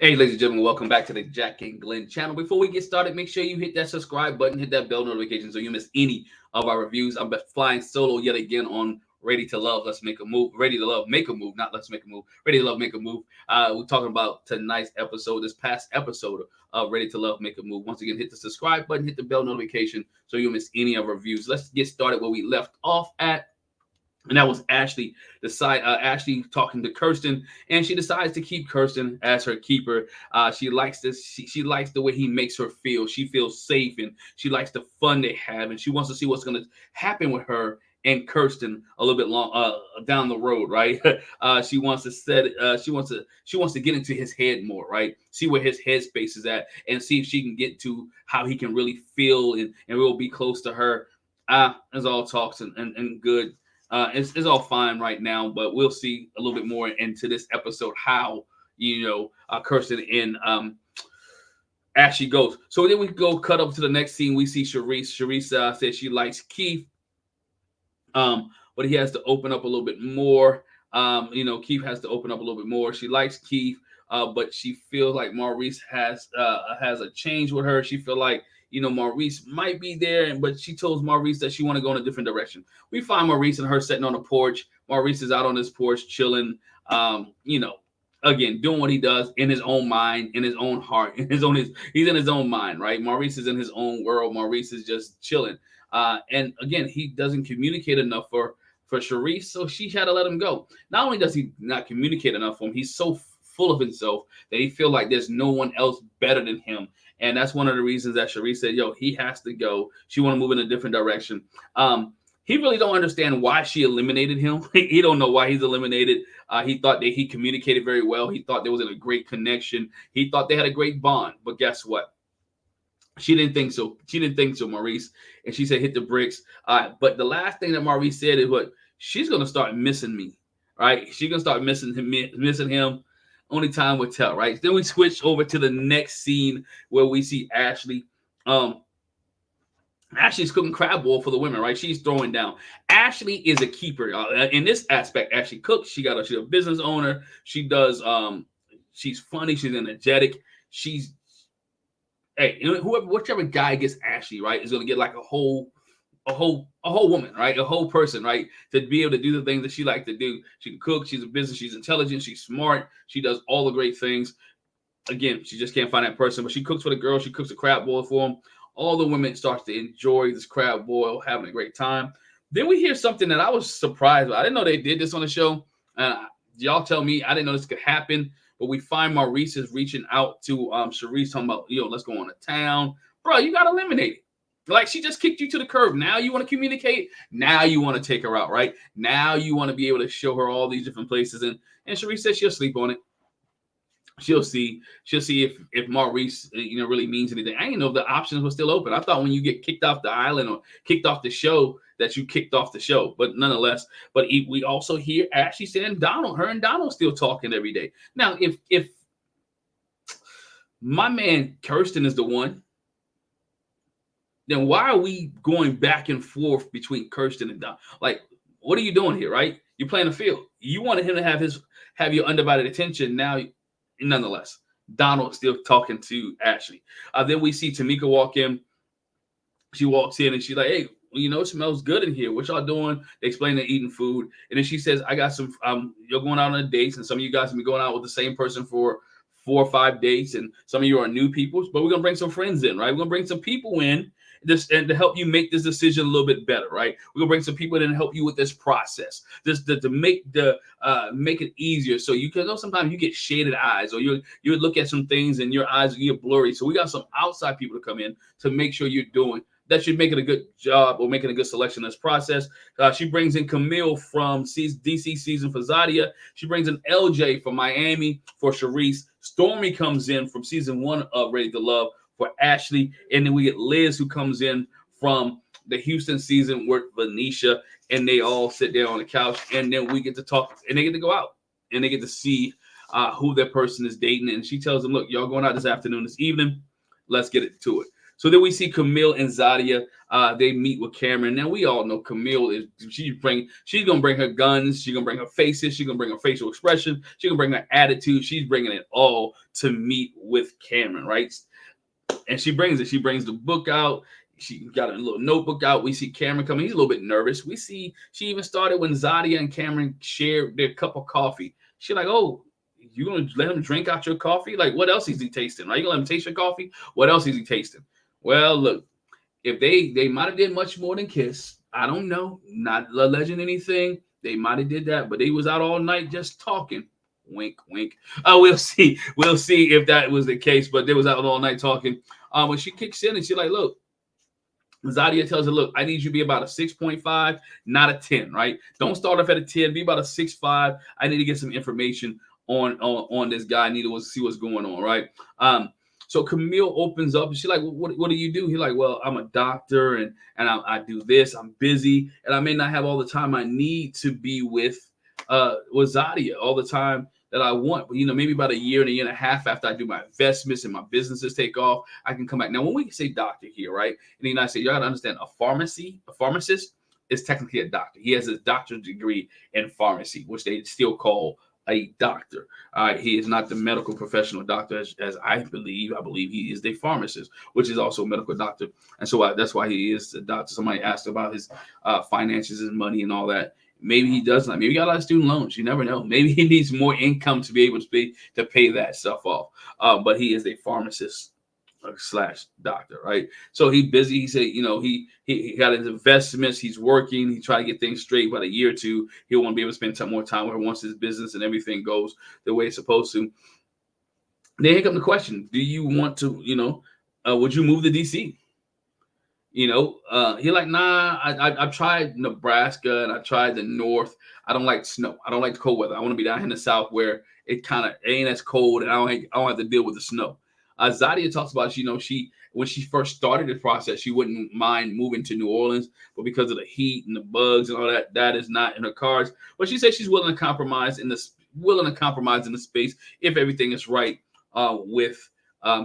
Hey, ladies and gentlemen, welcome back to the Jack and Glenn channel. Before we get started, make sure you hit that subscribe button, hit that bell notification so you miss any of our reviews. I'm flying solo yet again on Ready to Love, Let's Make a Move. Ready to Love, Make a Move, not Let's Make a Move. Ready to Love, Make a Move. We're talking about tonight's episode, this past episode of Ready to Love, Make a Move. Once again, hit the subscribe button, hit the bell notification so you miss any of our reviews. Let's get started where we left off at. And that was Ashley talking to Kirsten, and she decides to keep Kirsten as her keeper. She likes this. She likes the way he makes her feel. She feels safe, and she likes the fun they have, and she wants to see what's going to happen with her and Kirsten a little bit down the road, right? She wants to she wants to get into his head more, right? See where his headspace is at, and see if she can get to how he can really feel and will be close to her. It's all talks and good. It's all fine right now, but we'll see a little bit more into this episode how Kirsten and Ashley goes. So then we go cut up to the next scene. We see Sharice. Sharice says she likes Keith, but he has to open up a little bit more. Keith has to open up a little bit more. She likes Keith, but she feels like Maurice has a change with her. She feel like Maurice might be there, but she tells Maurice that she want to go in a different direction. We find Maurice and her sitting on the porch. Maurice is out on his porch chilling, again, doing what he does in his own mind, in his own heart, he's in his own mind, right? Maurice is in his own world. Maurice is just chilling. And again, he doesn't communicate enough for Sharice, so she had to let him go. Not only does he not communicate enough for him, he's so full of himself that he feel like there's no one else better than him. And that's one of the reasons that Sharice said, he has to go. She want to move in a different direction. He really don't understand why she eliminated him. He don't know why he's eliminated. He thought that he communicated very well. He thought there was a great connection. He thought they had a great bond. But guess what? She didn't think so. She didn't think so, Maurice. And she said, hit the bricks. But the last thing that Maurice said is what? She's going to start missing me, right? She's going to start missing him. Only time will tell, right? Then we switch over to the next scene where we see Ashley. Ashley's cooking crab boil for the women, right? She's throwing down. Ashley is a keeper. In this aspect, Ashley cooks. She's a business owner. She does. She's funny. She's energetic. Whichever guy gets Ashley, right, is gonna get like a whole woman, right? A whole person, right? To be able to do the things that she likes to do. She can cook, she's a business, she's intelligent, she's smart, she does all the great things. Again, she just can't find that person, but she cooks for the girls, she cooks a crab boil for them. All the women start to enjoy this crab boil, having a great time. Then we hear something that I was surprised about. I didn't know they did this on the show. Y'all tell me, I didn't know this could happen. But we find Maurice is reaching out to Sharice, talking about, let's go on to town. Bro, you got eliminated. Like, she just kicked you to the curb. Now you want to communicate. Now you want to take her out, right? Now you want to be able to show her all these different places. And Sharice says she'll sleep on it. She'll see if Maurice, really means anything. I didn't know if the options were still open. I thought when you get kicked off the island or kicked off the show that you kicked off the show, but nonetheless. But we also hear Ashley saying her and Donald still talking every day. Now, if my man Kirsten is the one, then why are we going back and forth between Kirsten and Donald? Like, what are you doing here, right? You're playing a field. You wanted him to have your undivided attention. Now, nonetheless, Donald still talking to Ashley. Then we see Tamika walk in. She walks in and she's like, hey, it smells good in here. What y'all doing? They explain they're eating food. And then she says, I got some, you're going out on dates, and some of you guys will be going out with the same person for 4 or 5 dates. And some of you are new people, but we're going to bring some friends in, right? We're going to bring some people in and to help you make this decision a little bit better, right? We're gonna bring some people in and help you with this process, to make it easier. So you can know sometimes you get shaded eyes, or you look at some things and your eyes get blurry. So we got some outside people to come in to make sure you're doing that. You're making a good job or making a good selection in this process. She brings in Camille from DC season for Zadia. She brings in LJ from Miami for Sharice. Stormy comes in from season 1 of Ready to Love for Ashley, and then we get Liz, who comes in from the Houston season with Venisha, and they all sit there on the couch, and then we get to talk, and they get to go out, and they get to see who their person is dating, and she tells them, look, y'all going out this afternoon, this evening, let's get it to it. So then we see Camille and Zadia. They meet with Cameron. Now we all know Camille is she's gonna bring her guns. She's gonna bring her faces. She's gonna bring her facial expression. She's gonna bring her attitude. She's bringing it all to meet with Cameron, right? And she brings it. She brings the book out. She got a little notebook out. We see Cameron coming. He's a little bit nervous. We see she even started when Zadia and Cameron shared their cup of coffee. She's like, "Oh, you gonna let him drink out your coffee? Like, what else is he tasting? Are you gonna let him taste your coffee? What else is he tasting?" Well, look, if they might have did much more than kiss. I don't know, not alleging anything. They might have did that, but they was out all night just talking. Wink, wink. We'll see. We'll see if that was the case. But they was out all night talking. When she kicks in and she's like, "Look," Zadia tells her, "Look, I need you to be about a 6.5, not a 10, right? Don't start off at a 10. Be about a 6.5. I need to get some information on this guy. I need to see what's going on, right?" So Camille opens up and she's like, what do you do? He's like, "Well, I'm a doctor and I do this. I'm busy and I may not have all the time I need to be with Zadia all the time that I want. But, maybe about a year and a half after I do my investments and my businesses take off, I can come back." Now, when we say doctor here, right, in the United States, you got to understand a pharmacist is technically a doctor. He has his doctorate degree in pharmacy, which they still call a doctor. He is not the medical professional doctor as I believe. I believe he is the pharmacist, which is also a medical doctor. And so that's why he is a doctor. Somebody asked about his finances and money and all that. Maybe he does not. Maybe he got a lot of student loans. You never know. Maybe he needs more income to be able to pay that stuff off. But he is a pharmacist / doctor, right? So he busy. He said, he got his investments. He's working. He tried to get things straight. About a year or two, he'll want to be able to spend more time with her once his business and everything goes the way it's supposed to. Then here comes the question: do you want to, would you move to DC? He like, "Nah, I've tried Nebraska and I tried the North. I don't like snow. I don't like the cold weather. I want to be down here in the South where it kind of ain't as cold and I don't have to deal with the snow." Zadia talks about, she when she first started the process, she wouldn't mind moving to New Orleans, but because of the heat and the bugs and all that, that is not in her cards. But she said she's willing to compromise in the space if everything is right with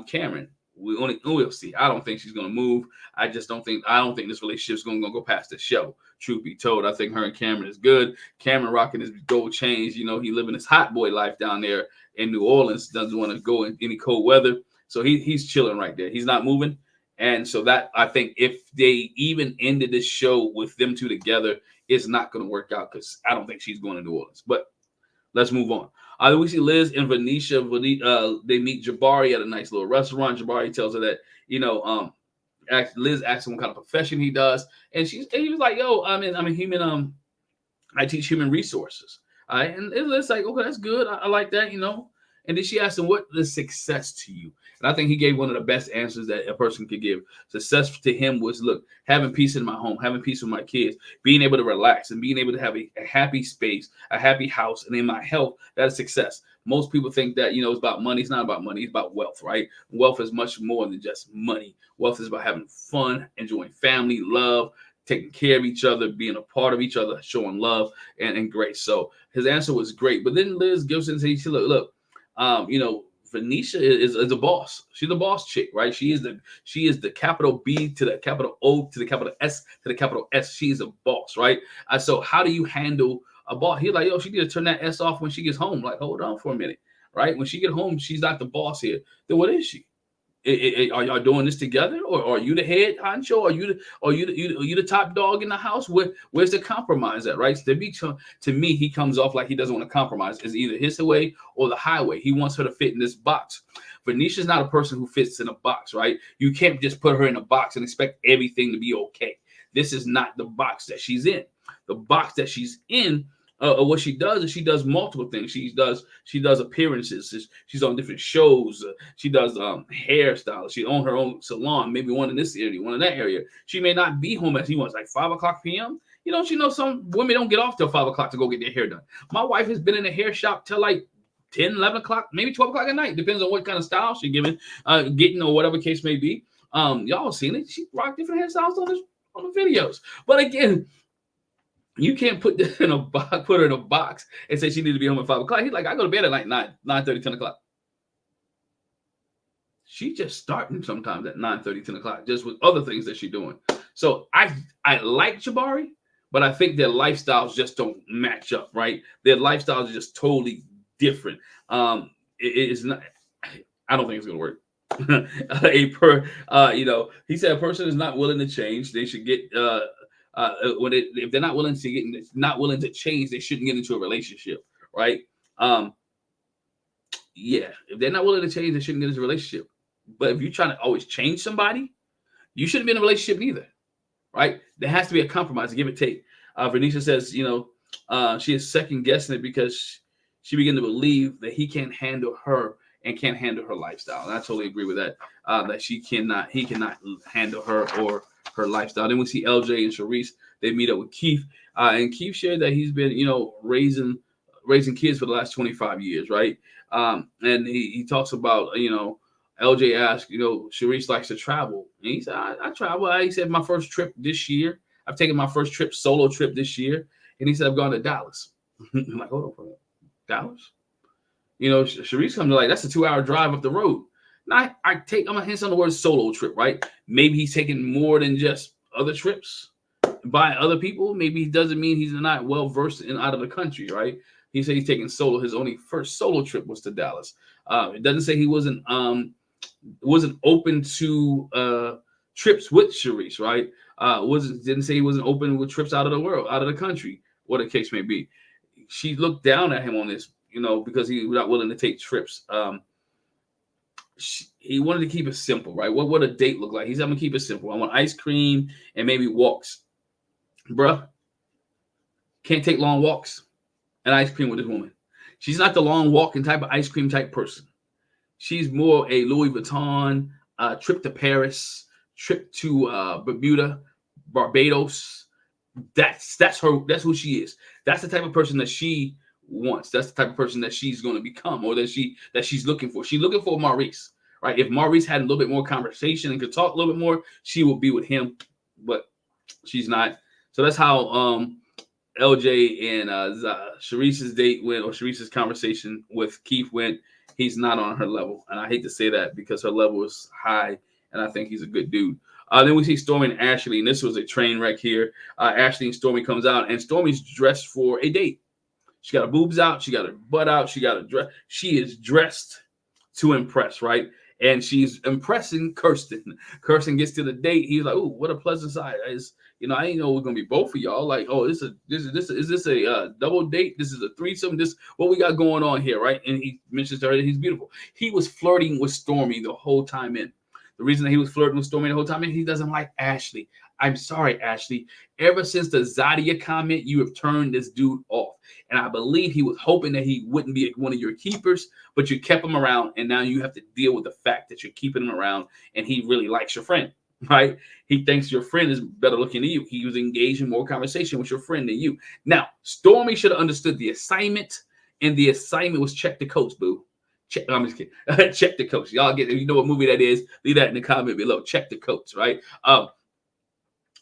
Cameron. We'll see. I don't think she's gonna move. I don't think this relationship's gonna go past the show. Truth be told, I think her and Cameron is good. Cameron rocking his gold chains. He living his hot boy life down there in New Orleans. Doesn't want to go in any cold weather. So he's chilling right there. He's not moving. And so that, I think, if they even ended this show with them two together, it's not going to work out because I don't think she's going to New Orleans. But let's move on. We see Liz and Venisha. They meet Jabari at a nice little restaurant. Jabari tells her that, Liz asks him what kind of profession he does. And he was like, "Yo, I'm a human, I teach human resources." And it's like, "Okay, that's good. I like that, And then she asked him, "What is success to you?" And I think he gave one of the best answers that a person could give. Success to him was, look, having peace in my home, having peace with my kids, being able to relax and being able to have a happy space, a happy house, and in my health, that is success. Most people think that, it's about money. It's not about money. It's about wealth, right? Wealth is much more than just money. Wealth is about having fun, enjoying family, love, taking care of each other, being a part of each other, showing love and grace. So his answer was great. But then Liz gives in and says, "Look, Venisha is a boss. She's a boss chick, right? She is the capital B to the capital O to the capital S to the capital S. She is a boss, right? So how do you handle a boss?" He's like, "Yo, she need to turn that S off when she gets home." Like, hold on for a minute, right? When she get home, she's not the boss here. Then what is she? Are y'all doing this together, or are you the head honcho? Are you the top dog in the house? Where's the compromise at, right? To me, he comes off like he doesn't want to compromise. It's either his way or the highway. He wants her to fit in this box. Venisha's not a person who fits in a box, right? You can't just put her in a box and expect everything to be okay. This is not the box that she's in. The box that she's in. What she does is she does multiple things. She does appearances. She's on different shows. She does hairstyles. She owns her own salon, maybe one in this area, one in that area. She may not be home as he wants, like 5:00 p.m. Some women don't get off till 5:00 to go get their hair done. My wife has been in the hair shop till like 10, 11 o'clock, maybe 12 o'clock at night. Depends on what kind of style she's getting or whatever case may be. Y'all seen it. She rocked different hairstyles on the videos. But again, you can't put her in a box and say she needs to be home at 5:00. He's like, "I go to bed at like 9:30, 10 o'clock." She just starting sometimes at 9:30, 10 o'clock, just with other things that she's doing. So I like Jabari, but I think their lifestyles just don't match up, right? Their lifestyles are just totally different. It is not. I don't think it's gonna work. He said a person is not willing to change. They should get if they're not willing to change, they shouldn't get into a relationship, right? Um, yeah, if they're not willing to change, they shouldn't get into a relationship. But if you're trying to always change somebody, you shouldn't be in a relationship either, right? There has to be a compromise, a give and take. Venisha says, she is second guessing it because she began to believe that he can't handle her and can't handle her lifestyle. And I totally agree with that. That he cannot handle her or her lifestyle. Then we see LJ and Sharice. They meet up with Keith, and Keith shared that he's been, raising kids for the last 25 years, right? And he talks about, LJ asked, Sharice likes to travel. And he said, I travel. He said, my first trip this year, I've taken my first solo trip this year. And he said, I've gone to Dallas. I'm like, hold on, Dallas? Sharice comes to like, that's a 2-hour drive up the road. Now, I'm a hint on the word solo trip, right? Maybe he's taking more than just other trips by other people. Maybe he doesn't mean he's not well versed in out of the country, right? He said he's taking solo. His only first solo trip was to Dallas. It doesn't say he wasn't open to trips with Sharice, right? Didn't say he wasn't open with trips out of the world, out of the country, what the case may be. She looked down at him on this, because he was not willing to take trips. He wanted to keep it simple, right? What would a date look like? He's going to keep it simple. I want ice cream and maybe walks. Bruh, can't take long walks and ice cream with this woman. She's not the long walking type of ice cream type person. She's more a Louis Vuitton, trip to Paris, trip to Bermuda, Barbados. That's her. That's who she is. That's the type of person that she wants. That's the type of person that she's going to become, or that she's looking for. She's looking for Maurice, right? If Maurice had a little bit more conversation and could talk a little bit more, she would be with him, but she's not. So that's how LJ and Sharice's date went, or Sharice's conversation with Keith went. He's not on her level, and I hate to say that because her level is high, and I think he's a good dude. Then we see Stormy and Ashley, and this was a train wreck here. Ashley and Stormy comes out, and Stormy's dressed for a date. She got her boobs out, she got her butt out, she got her dress. She is dressed to impress, right? And she's impressing Kirsten. Kirsten gets to the date. He's like, "Oh, what a pleasant sight! I didn't know we're gonna be both of y'all. Like, oh, is this a double date? This is a threesome. This what we got going on here, right?" And he mentions to her that he's beautiful. He was flirting with Stormy the whole time in. The reason that he was flirting with Stormy the whole time in, he doesn't like Ashley. I'm sorry, Ashley. Ever since the Zadia comment, you have turned this dude off. And I believe he was hoping that he wouldn't be one of your keepers, but you kept him around, and now you have to deal with the fact that you're keeping him around, and he really likes your friend, right? He thinks your friend is better looking than you. He was engaged in more conversation with your friend than you. Now, Stormy should have understood the assignment, and the assignment was check the coats, boo. I'm just kidding. Check the coats. Y'all get, if you know what movie that is, leave that in the comment below. Check the coats, right?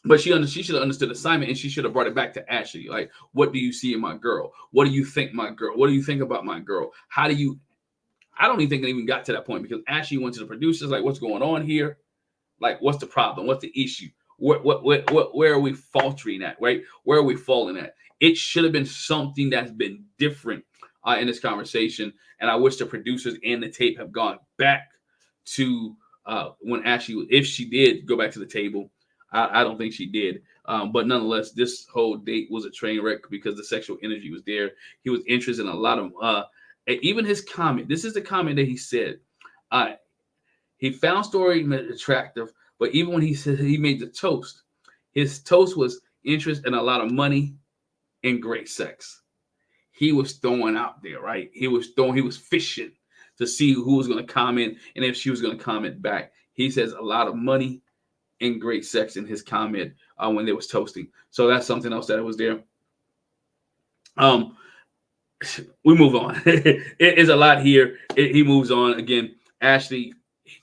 But she should have understood the assignment, and she should have brought it back to Ashley. Like, what do you see in my girl? What do you think my girl? What do you think about my girl? I don't even think it even got to that point, because Ashley went to the producers, like, what's going on here? Like, what's the problem? What's the issue? Where are we faltering at, right? Where are we falling at? It should have been something that's been different in this conversation. And I wish the producers and the tape have gone back to when Ashley, if she did go back to the table. I don't think she did. But nonetheless, this whole date was a train wreck because the sexual energy was there. He was interested in a lot of, even his comment. This is the comment that he said. He found Stormy attractive, but even when he said he made the toast, his toast was interest in a lot of money and great sex. He was throwing out there, right? He was fishing to see who was going to comment and if she was going to comment back. He says a lot of money and great sex in his comment when they was toasting. So that's something else that was there. We move on. It is a lot here. He moves on. Again, Ashley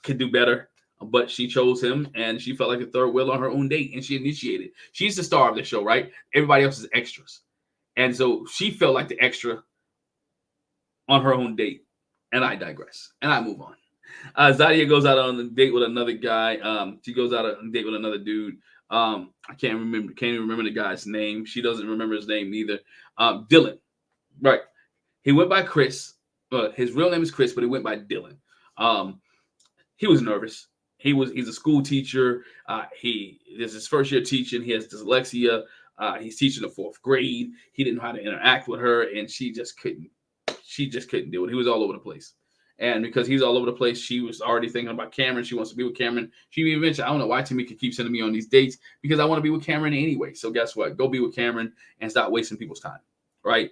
could do better, but she chose him, and she felt like a third wheel on her own date, and she initiated. She's the star of the show, right? Everybody else is extras. And so she felt like the extra on her own date. And I digress. And I move on. Zadia goes out on a date with another guy. She goes out on a date with another dude. I can't even remember the guy's name. She doesn't remember his name neither. Dylan, right? He went by Chris. His real name is Chris, but he went by Dylan. He was nervous. He's a school teacher. He this is his first year teaching. He has dyslexia. He's teaching the fourth grade. He didn't know how to interact with her, and she just couldn't do it. He was all over the place. And because he's all over the place, she was already thinking about Cameron. She wants to be with Cameron. She even mentioned, I don't know why Tamika keeps sending me on these dates, because I want to be with Cameron anyway. So guess what? Go be with Cameron and stop wasting people's time, right?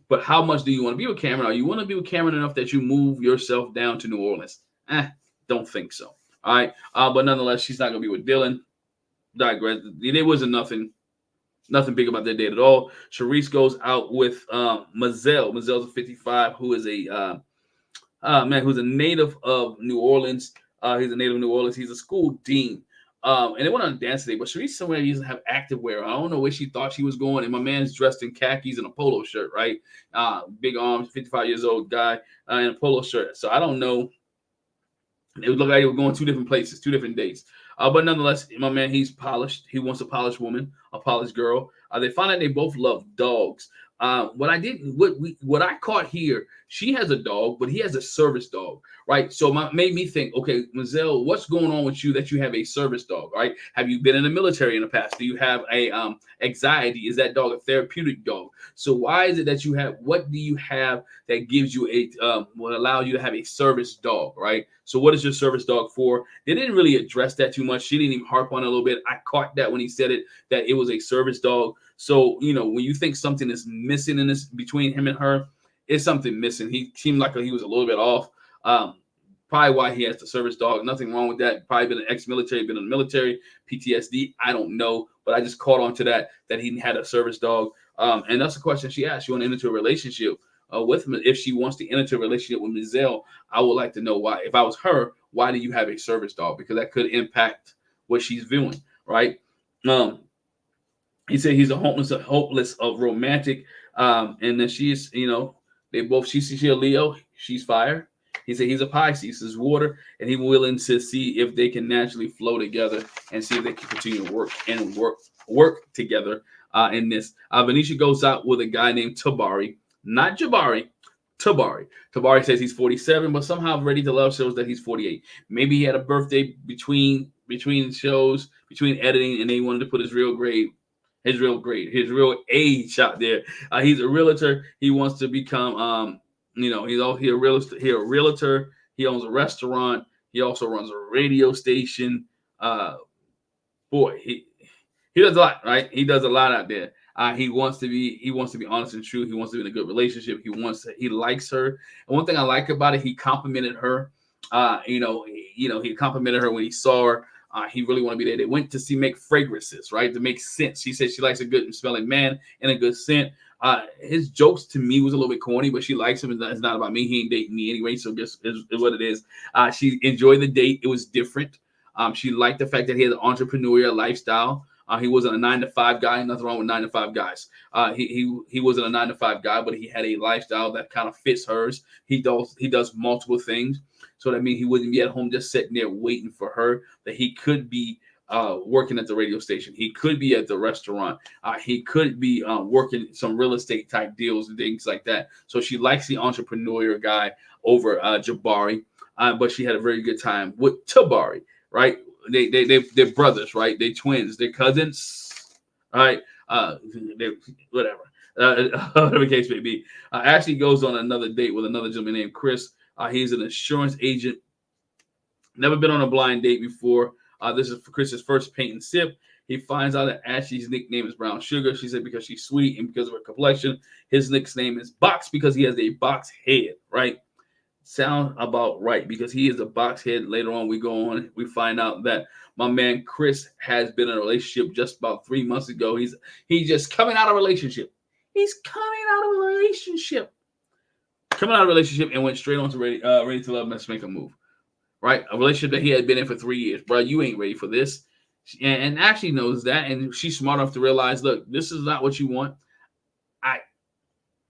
But how much do you want to be with Cameron? Are you want to be with Cameron enough that you move yourself down to New Orleans? Don't think so. All right. But nonetheless, she's not going to be with Dylan. Digress. There wasn't nothing big about their date at all. Sharice goes out with Mazel. Mazel's a 55 who is who's a native of New Orleans. He's a native of New Orleans. He's a school dean. And they went on a dance today, but Sharice somewhere doesn't have active wear. I don't know where she thought she was going. And my man's dressed in khakis and a polo shirt, right? Big arms, 55 years old guy in a polo shirt. So I don't know. It would look like they were going two different places, two different dates. But nonetheless, my man, he's polished. He wants a polished woman, a polished girl. They find out they both love dogs. What I caught here, she has a dog, but he has a service dog, right? So made me think, okay, Mazel, what's going on with you that you have a service dog, right? Have you been in the military in the past? Do you have a anxiety? Is that dog a therapeutic dog? So why is it that what do you have that gives you will allow you to have a service dog, right? So what is your service dog for? They didn't really address that too much. She didn't even harp on it a little bit. I caught that when he said it, that it was a service dog. So, when you think something is missing in this between him and her, it's something missing. He seemed like he was a little bit off. Probably why he has the service dog. Nothing wrong with that. Probably been an ex-military, been in the military, PTSD. I don't know. But I just caught on to that he had a service dog. And that's the question she asked. She want to enter into a relationship with him. If she wants to enter into a relationship with Mazel, I would like to know why. If I was her, why do you have a service dog? Because that could impact what she's viewing, right? He said he's a hopeless of romantic. And then she's, they both, she's a Leo, she's fire. He said he's a Pisces, is water, and he's willing to see if they can naturally flow together and see if they can continue to work together in this. Venisha goes out with a guy named Tabari, not Jabari, Tabari. Tabari says he's 47, but somehow Ready to Love shows that he's 48. Maybe he had a birthday between shows, between editing, and they wanted to put his real age out there. He's a realtor. He wants to become, he's a realtor. He owns a restaurant. He also runs a radio station. He does a lot, right? He does a lot out there. He wants to be honest and true. He wants to be in a good relationship. He likes her. And one thing I like about it, he complimented her. He complimented her when he saw her. He really want to be there. They went to make fragrances, right? To make scents. She said she likes a good smelling man and a good scent. His jokes to me was a little bit corny, but she likes him. It's not about me. He ain't dating me anyway, so guess is what it is. She enjoyed the date. It was different. She liked the fact that he had an entrepreneurial lifestyle. He wasn't a 9-to-5 guy. Nothing wrong with 9-to-5 guys. He wasn't a 9-to-5 guy, but he had a lifestyle that kind of fits hers. He does multiple things. So that means he wouldn't be at home just sitting there waiting for her. That he could be working at the radio station. He could be at the restaurant. He could be working some real estate type deals and things like that. So she likes the entrepreneurial guy over Jabari. But she had a very good time with Tabari, right? They're brothers, right? They're twins. They're cousins, right? Whatever the case may be. Ashley goes on another date with another gentleman named Chris. He's an insurance agent. Never been on a blind date before. This is for Chris's first paint and sip. He finds out that Ashley's nickname is Brown Sugar. She said because she's sweet and because of her complexion. His nickname is Box because he has a box head, right? Sound about right because he is a box head. Later on, we find out that my man Chris has been in a relationship just about 3 months ago. He's just coming out of a relationship. He's coming out of a relationship. And went straight on to Ready to Love, Let's Make a Move. Right? A relationship that he had been in for 3 years. Bro, you ain't ready for this. And Ashley knows that. And she's smart enough to realize, look, this is not what you want.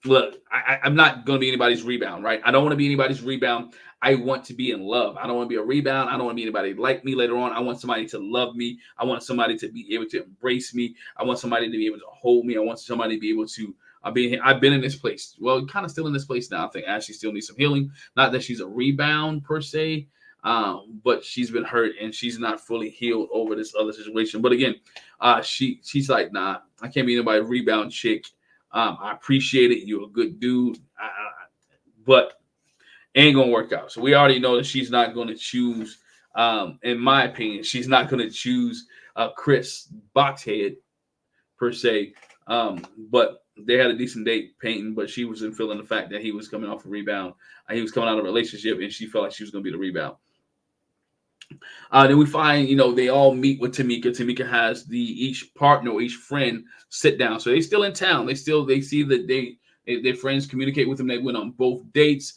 I'm not going to be anybody's rebound, right? I don't want to be anybody's rebound. I want to be in love. I don't want to be a rebound. I don't want to be anybody like me later on. I want somebody to love me. I want somebody to be able to embrace me. I want somebody to be able to hold me. I want somebody to be able to I've been in this place. Well, kind of still in this place now. I think Ashley still needs some healing. Not that she's a rebound per se, but she's been hurt and she's not fully healed over this other situation. But again, she's like, nah, I can't be anybody rebound chick. I appreciate it. You're a good dude, but ain't gonna work out. So we already know that she's not going to choose. In my opinion, she's not going to choose Chris Boxhead per se. But they had a decent date painting, but she wasn't feeling the fact that he was coming off a rebound. He was coming out of a relationship, and she felt like she was going to be the rebound. Then we find, they all meet with Tamika. Tamika has each partner or each friend sit down. So they're still in town. They see that their friends communicate with them. They went on both dates.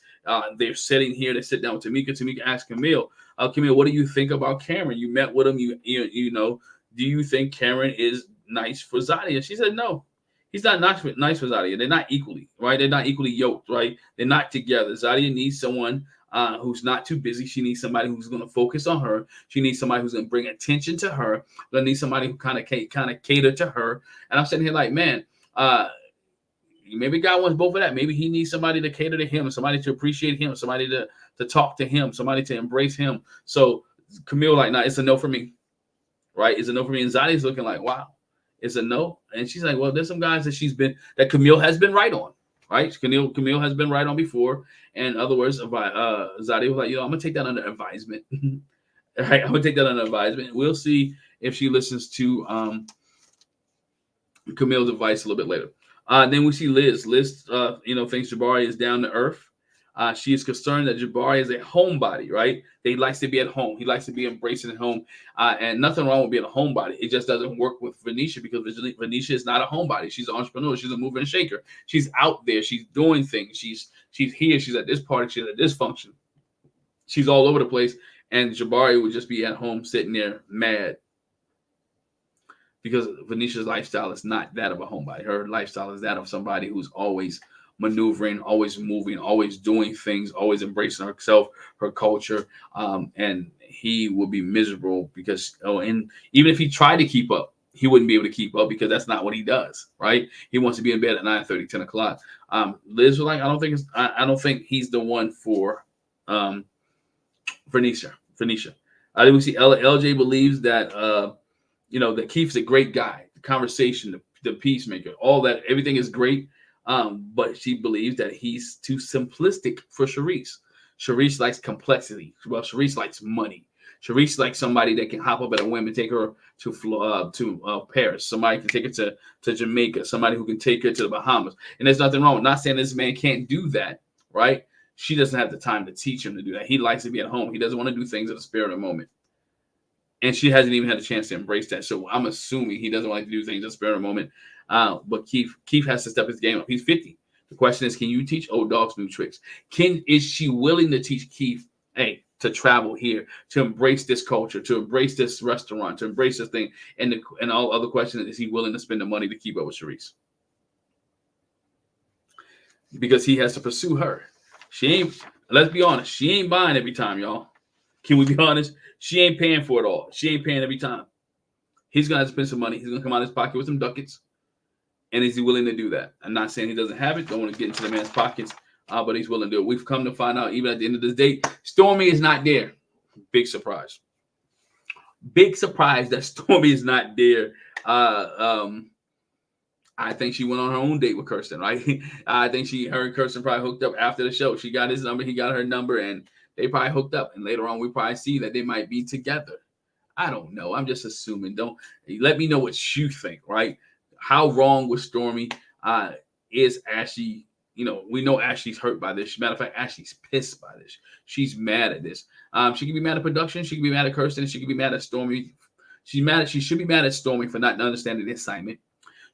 They're sitting here. They sit down with Tamika. Tamika asks Camille, Camille, what do you think about Cameron? You met with him. Do you think Cameron is nice for Zadia? She said, no, he's not nice for Zadia. They're not equally, right? They're not equally yoked, right? They're not together. Zadia needs someone who's not too busy. She needs somebody who's going to focus on her. She needs somebody who's going to bring attention to her. Going to need somebody who kind of cater to her. And I'm sitting here like, man, maybe God wants both of that. Maybe he needs somebody to cater to him, somebody to appreciate him, somebody to talk to him, somebody to embrace him. So Camille like, nah, it's a no for me, right? It's a no for me. And Zadia's looking like, wow, it's a no. And she's like, well, there's some guys that Camille has been right on. Right, Camille has been right on before. And in other words, Zadia was like, I'm gonna take that under advisement. Right, I'm gonna take that under advisement. We'll see if she listens to Camille's advice a little bit later. Then we see Liz. Liz, thinks Jabari is down to earth. She is concerned that Jabari is a homebody, right? He likes to be at home. He likes to be embracing at home. And nothing wrong with being a homebody. It just doesn't work with Venisha because Venisha is not a homebody. She's an entrepreneur. She's a mover and shaker. She's out there. She's doing things. She's here. She's at this party. She's at this function. She's all over the place. And Jabari would just be at home sitting there mad because Venisha's lifestyle is not that of a homebody. Her lifestyle is that of somebody who's always maneuvering, always moving, always doing things, always embracing herself, her culture, and he will be miserable because, and even if he tried to keep up, he wouldn't be able to keep up because that's not what he does, right? He wants to be in bed at 9:30, 10 o'clock. Liz was like, I don't think he's the one for Venisha. Then we see LJ believes that that Keith's a great guy. The conversation, the peacemaker, all that, everything is great. But she believes that he's too simplistic for Sharice. Sharice likes complexity. Well, Sharice likes money. Sharice likes somebody that can hop up at a whim and take her to Paris. Somebody can take her to Jamaica. Somebody who can take her to the Bahamas. And there's nothing wrong. Not saying this man can't do that, right? She doesn't have the time to teach him to do that. He likes to be at home. He doesn't want to do things at the spur of the moment. And she hasn't even had a chance to embrace that. So I'm assuming he doesn't like to do things at the spur of the moment. But Keith has to step his game up. He's 50. The question is, can you teach old dogs new tricks? Is she willing to teach Keith, hey, to travel here, to embrace this culture, to embrace this restaurant, to embrace this thing? And all other questions, is he willing to spend the money to keep up with Sharice? Because he has to pursue her. Let's be honest, she ain't buying every time, y'all. Can we be honest? She ain't paying for it all. She ain't paying every time. He's going to have to spend some money. He's going to come out of his pocket with some ducats. And is he willing to do that? I'm not saying he doesn't have it. Don't want to get into the man's pockets, but he's willing to do it. We've come to find out, even at the end of this date, Stormy is not there. Big surprise. Big surprise that Stormy is not there. I think she went on her own date with Kirsten, right? I think her and Kirsten probably hooked up after the show. She got his number. He got her number, and they probably hooked up. And later on, we probably see that they might be together. I don't know. I'm just assuming. Don't let me know what you think, right? How wrong was Stormy? Is Ashley, we know Ashley's hurt by this. Matter of fact, Ashley's pissed by this. She's mad at this. She can be mad at production. She can be mad at Kirsten. She can be mad at Stormy. She should be mad at Stormy for not understanding the assignment.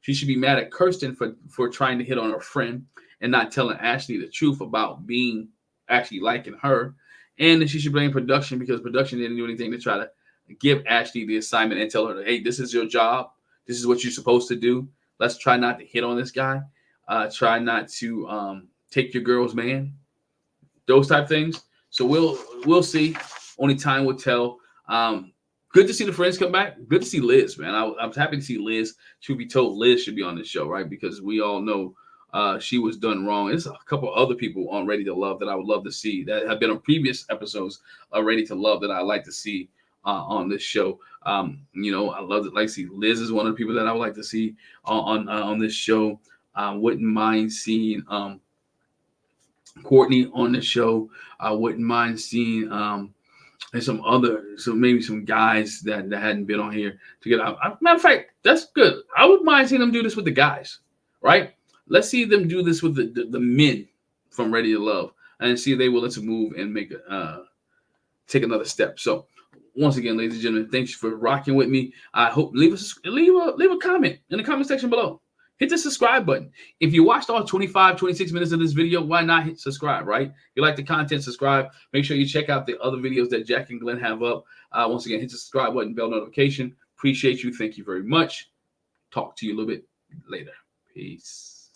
She should be mad at Kirsten for trying to hit on her friend and not telling Ashley the truth about being actually liking her. And then she should blame production because production didn't do anything to try to give Ashley the assignment and tell her, hey, this is your job. This is what you're supposed to do. Let's try not to hit on this guy. Try not to take your girl's man. Those type things. So we'll see. Only time will tell. Good to see the friends come back. Good to see Liz, man. I was happy to see Liz. Truth be told, Liz should be on this show, right? Because we all know she was done wrong. There's a couple other people on Ready to Love that I would love to see that have been on previous episodes of Ready to Love that I like to see on this show. I love to see Liz is one of the people that I would like to see on this show. Wouldn't mind seeing Courtney on the show. I wouldn't mind seeing and maybe some guys that hadn't been on here to get out. Matter of fact, that's good. I would mind seeing them do this with the guys, right? Let's see them do this with the men from Ready to Love and see if they willing to move and make take another step. So once again, ladies and gentlemen, thanks for rocking with me. I hope leave a comment in the comment section below. Hit the subscribe button. If you watched all 25, 26 minutes of this video, why not hit subscribe, right? If you like the content, subscribe. Make sure you check out the other videos that Jack and Glenn have up. Once again, hit the subscribe button, bell notification. Appreciate you. Thank you very much. Talk to you a little bit later. Peace.